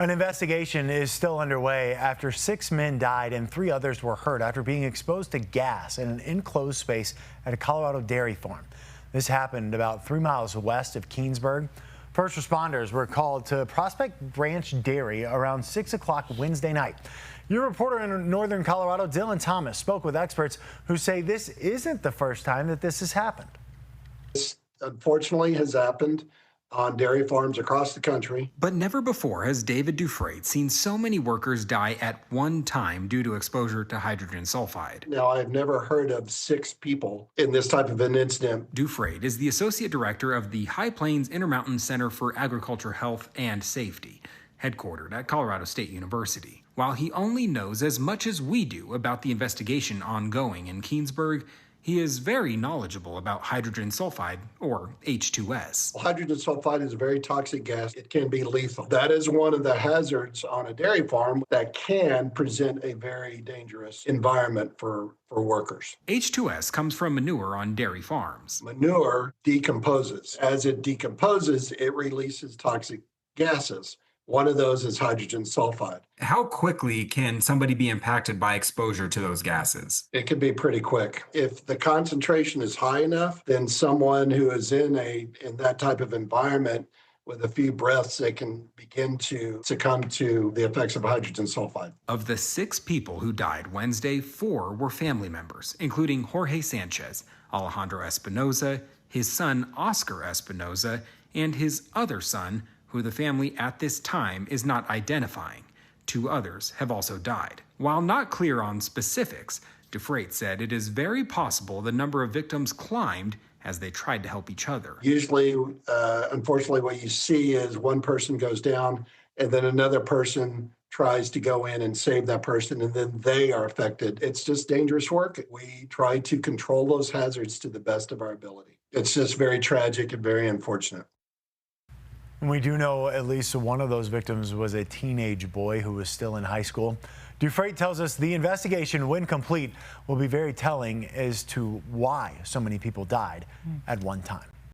An investigation is still underway after 6 men died and 3 others were hurt after being exposed to gas in an enclosed space at a Colorado dairy farm. This happened about 3 miles west of Keensburg. First responders were called to Prospect Ranch Dairy around 6 o'clock Wednesday night. Your reporter in northern Colorado, Dylan Thomas, spoke with experts who say this isn't the first time that this has happened. This unfortunately has happened on dairy farms across the country. But never before has David Dufresne seen so many workers die at one time due to exposure to hydrogen sulfide. Now, I've never heard of 6 people in this type of an incident. Dufresne is the Associate Director of the High Plains Intermountain Center for Agriculture Health and Safety, headquartered at Colorado State University. While he only knows as much as we do about the investigation ongoing in Keensburg, he is very knowledgeable about hydrogen sulfide, or H2S. Hydrogen sulfide is a very toxic gas. It can be lethal. That is one of the hazards on a dairy farm that can present a very dangerous environment for workers. H2S comes from manure on dairy farms. Manure decomposes. As it decomposes, it releases toxic gases. One of those is hydrogen sulfide. How quickly can somebody be impacted by exposure to those gases? It can be pretty quick. If the concentration is high enough, then someone who is in that type of environment with a few breaths, they can begin to succumb to the effects of hydrogen sulfide. Of the 6 people who died Wednesday, 4 were family members, including Jorge Sanchez, Alejandro Espinoza, his son Oscar Espinoza, and his other son, who the family at this time is not identifying. 2 others have also died. While not clear on specifics, Dufresne said it is very possible the number of victims climbed as they tried to help each other. Usually, unfortunately, what you see is one person goes down and then another person tries to go in and save that person, and then they are affected. It's just dangerous work. We try to control those hazards to the best of our ability. It's just very tragic and very unfortunate. We do know at least one of those victims was a teenage boy who was still in high school. Dufresne tells us the investigation, when complete, will be very telling as to why so many people died at one time.